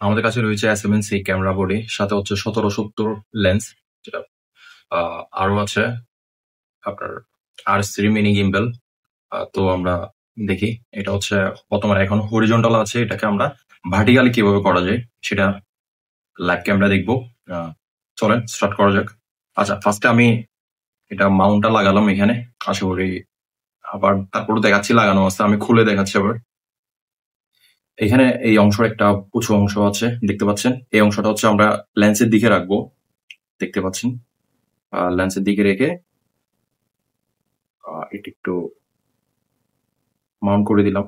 আমাদের কাছে রয়েছে এসএমএনসি ক্যামেরা বডি, সাথে হচ্ছে 1770 লেন্স, যেটা আরো আছে আপনার R3 মিনি গিম্বল। তো আমরা দেখি, এটা হচ্ছে বর্তমানে এখন হরিজন্টাল আছে, এটাকে আমরা ভার্টিক্যালি কিভাবে করা যায় সেটা লাইভ ক্যামেরা দেখবো। চলেন স্টার্ট করা যাক। আচ্ছা, ফার্স্টে আমি এটা মাউন্টটা লাগালাম এখানে, আশা করি আবার তারপর দেখাচ্ছি লাগানো আছে, আমি খুলে দেখাচ্ছি আবার। এখানে এই অংশের একটা উঁচু অংশ আছে, দেখতে পাচ্ছেন। এই অংশটা হচ্ছে আমরা লেন্সের দিকে রাখবো, দেখতে পাচ্ছেন। লেন্সের দিকে রেখে এটা একটু মাউন্ট করে দিলাম।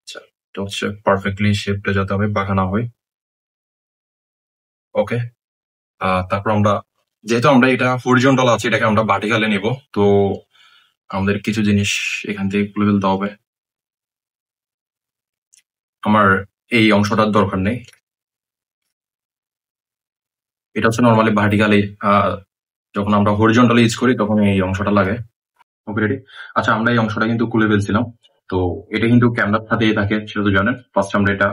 আচ্ছা, এটা হচ্ছে পারফেক্টলি শেপটা যাতে হবে, বাঁকা না হয়। ওকে, তারপর আমরা যেহেতু আমরা এটা হরিজন্টাল আছে, এটাকে আমরা ভার্টিক্যালে নিব, তো আমাদের কিছু জিনিস এখান থেকে খুলে ফেলতে হবে। আমার এই অংশটার দরকার নেই, এটা হচ্ছে নর্মালি ভার্টিক্যালি যখন আমরা হরিজন্টালি ইউজ করি তখন এই অংশটা লাগে। ওকে, রেডি। আচ্ছা, আমরা এই অংশটা কিন্তু খুলে ফেলছিলাম, তো এটা কিন্তু ক্যামেরার সাথেই থাকে, সেটা তো জানেন। ফার্স্ট আমরা এটা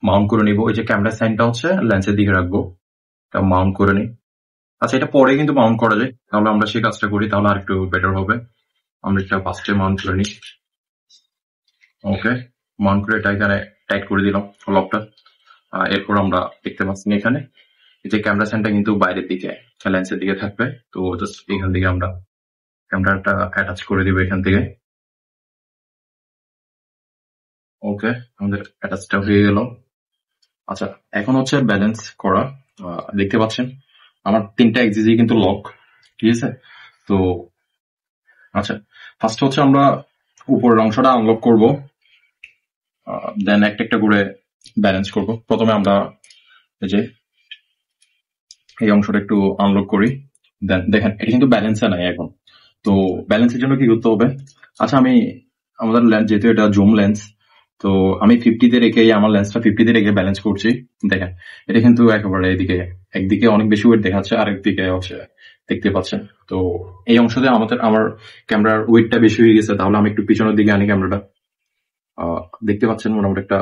মাউন্ট করে নিব। এই যে ক্যামেরার সাইনটা হচ্ছে লেন্সের দিকে রাখবো, এটা মাউন্ট করে নিই। আচ্ছা, এটা পরে কিন্তু মাউন্ট করা যায়, তাহলে আমরা সেই কাজটা করি, তাহলে আর একটু বেটার হবে। আমরা এটা ফার্স্টে মাউন্ট করে নিই। ওকে, মাউন্ট করে এটা এখানে টাইট করে দিলাম লকটা। এরপর আমরা দেখতে পাচ্ছি এখানে যে ক্যামেরা সাইনটা কিন্তু বাইরের দিকে, লেন্সের দিকে থাকবে। তো জাস্ট এখান থেকে আমরা ক্যামেরাটা অ্যাটাচ করে দিব এখান থেকে। ওকে, আমাদের অ্যাটাচটা হয়ে গেল। আচ্ছা, এখন হচ্ছে ব্যালেন্স করা। দেখতে পাচ্ছেন আমার 3টা এক্সিসই কিন্তু লক, ঠিক আছে। তো আচ্ছা, ফার্স্ট হচ্ছে আমরা উপরের অংশটা আনলক করব, দেন একটা একটা করে ব্যালেন্স করব। প্রথমে আমরা এই যে এই অংশটা একটু আনলক করি, দেন দেখেন এটা কিন্তু ব্যালেন্সে নাই এখন। তো ব্যালেন্সের জন্য কি করতে হবে? আচ্ছা, আমি আমাদের লেন্স যেহেতু এটা জুম লেন্স, তো আমি 50-তে রেখে আমার লেন্সটা 50-তে রেখে ব্যালেন্স করছি। দেখেন এটা কিন্তু একেবারে এদিকে, একদিকে অনেক বেশি ওয়েট দেখাচ্ছে, আরেকদিকে হচ্ছে দেখতে পাচ্ছেন। তো এই অংশতে আমার ক্যামেরার ওয়েটটা বেশি হয়ে গেছে, তাহলে আমি একটু পিছনের দিকে আনি ক্যামেরাটা। দেখতে পাচ্ছেন মোটামুটি একটা,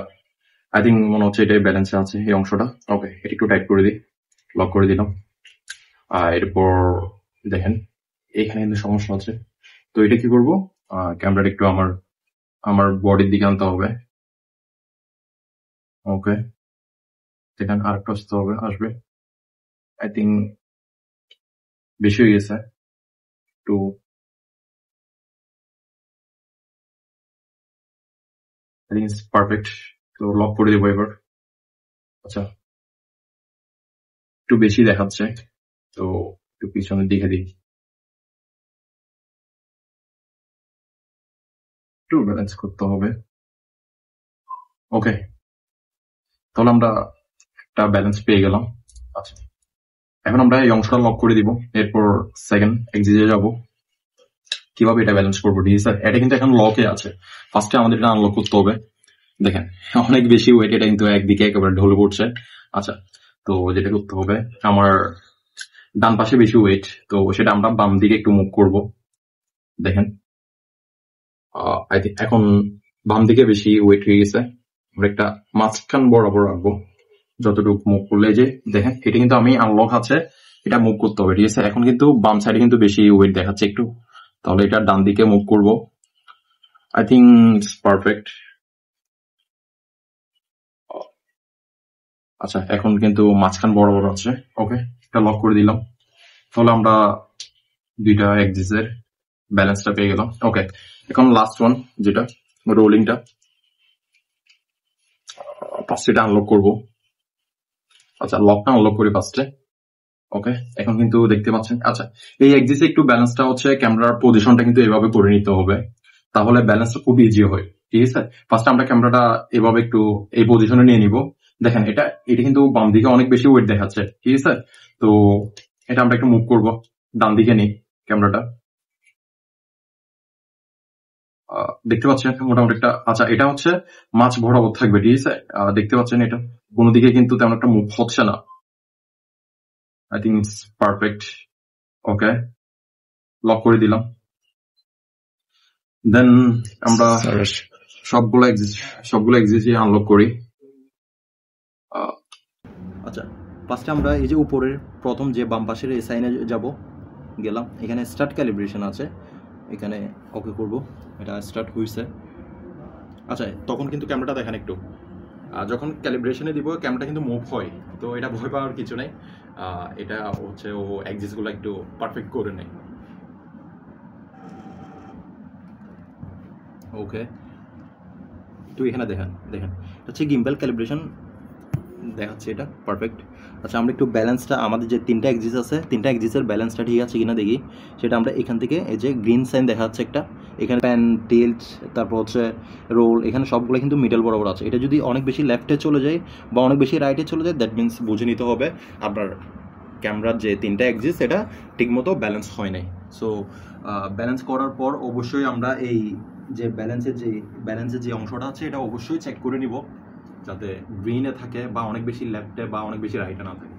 আই থিঙ্ক মনে হচ্ছে এটাই ব্যালেন্সে আছে এই অংশটা। ওকে, এটা একটু টাইট করে দিই, লক করে দিলাম। এরপর দেখেন এখানে কিন্তু সমস্যা আছে, তো এটা কি করবো, ক্যামেরাটা একটু আমার বডির দিকে আনতে হবে। ওকে, দেখেন আরেকটু আসবে। আই থিঙ্ক বেশি হয়ে গেছে একটু। I think perfect. তো লক করে দেবো এবার। আচ্ছা, একটু বেশি দেখাচ্ছে, তো একটু পিছনের দিকে দিই, একটু ব্যালেন্স করতে হবে। ওকে, তাহলে আমরা একটা ব্যালেন্স পেয়ে গেলাম। আচ্ছা, এখন আমরা এই অংশটা লক করে দিব, এরপর সেকেন্ড এক্সিসে যাব। কিভাবে এটা ব্যালেন্স করবো? ঠিক আছে, এটা কিন্তু এখন লকে আছে, ফার্স্টে আমাদের এটা আনলক করতে হবে। দেখেন অনেক বেশি ওয়েট, এটা কিন্তু একদিকে একেবারে ঢলে পড়ছে। আচ্ছা, তো যেটা করতে হবে, আমার ডান পাশে বেশি ওয়েট, তো সেটা আমরা বাম দিকে একটু মুভ করব। দেখেন আই থিঙ্ক এখন বাম দিকে বেশি ওয়েট হয়ে গেছে, আমরা একটা মাঝখান বরাবর রাখবো। যতটুকু মুভ করলে যে দেখেন এটা কিন্তু আমি আনলক আছে, এটা মুভ করতে হবে, ঠিক আছে। এখন কিন্তু বাম সাইডে কিন্তু বেশি ওয়েট দেখাচ্ছে একটু, তাহলে এটা ডান দিকে মুভ করব। I think it's perfect. আচ্ছা, এখন কিন্তু মাঝখান বরাবর আছে। ওকে, এটা লক করে দিলাম, তাহলে আমরা দুইটা এক্সিসের ব্যালেন্সটা পেয়ে গেলাম। ওকে, এখন লাস্ট ওয়ান যেটা রোলিংটা, ফার্স্ট এটা আনলক করবো। আচ্ছা, লকটা আনলক করি ফার্স্টে। ওকে, এখন কিন্তু দেখতে পাচ্ছেন। আচ্ছা, এই এক্সিসে একটু ব্যালেন্সটা হচ্ছে ক্যামেরার পজিশনটা কিন্তু এভাবে করে নিতে হবে, তাহলে ব্যালেন্সটা খুব ইজি হয়, ঠিক আছে। ফার্স্ট আমরা ক্যামেরাটা এভাবে একটু এই পজিশনে নিয়ে নিব। দেখেন এটা কিন্তু বাম দিকে অনেক বেশি ওয়েট দেখাচ্ছে, ঠিক আছে। তো এটা আমরা একটু মুভ করব, ডান দিকে নিই ক্যামেরাটা। দেখতে পাচ্ছেন মোটামুটি একটা। আচ্ছা, এটা হচ্ছে মাছ বরাবর থাকবে, ঠিক আছে। দেখতে পাচ্ছেন এটা কোনো দিকে কিন্তু তেমন একটা মুভ হচ্ছে না। I think it's perfect. Okay, lock করে দিলাম। দেন আমরা সবগুলো এক্সিস আনলক করি। আচ্ছা, ফার্স্টে আমরা এই যে উপরের প্রথম যে বাম পাশের এই সাইনে যাব, গেলাম, এখানে স্টার্ট ক্যালিব্রেশন আছে, এখানে ওকে করব, এটা স্টার্ট হয়েছে। আচ্ছা, তখন কিন্তু ক্যামেরাটা দেখেন একটু, যখন ক্যালিব্রেশনে দিব ক্যামেরাটা কিন্তু মুভ হয়, তো এটা ভয় পাওয়ার কিছু নেই। এটা হচ্ছে ও এক্সিসগুলো একটু পারফেক্ট করে নেয়। ওকে, তো এখানে দেখেন দেখেন এটা হচ্ছে গিম্বল ক্যালিব্রেশন দেখাচ্ছে, এটা পারফেক্ট। আচ্ছা, আমরা একটু ব্যালেন্সটা, আমাদের যে তিনটা এক্সিস আছে, তিনটা এক্সিসের ব্যালেন্সটা ঠিক আছে কিনা দেখি। সেটা আমরা এখান থেকে এই যে গ্রিন সাইন দেখা যাচ্ছে একটা, এখানে প্যান টিল্ট, তারপর হচ্ছে রোল, এখানে সবগুলো কিন্তু মিডল বরাবর আছে। এটা যদি অনেক বেশি লেফটে চলে যায় বা অনেক বেশি রাইটে চলে যায়, দ্যাট মিনস বুঝে নিতে হবে আপনার ক্যামেরার যে তিনটা এক্সিস এটা ঠিকমতো ব্যালেন্স হয় নাই। সো ব্যালেন্স করার পর অবশ্যই আমরা এই যে ব্যালেন্সের যে অংশটা আছে এটা অবশ্যই চেক করে নিব, যাতে গ্রিনে থাকে বা অনেক বেশি লেফটে বা অনেক বেশি রাইটে না থাকে।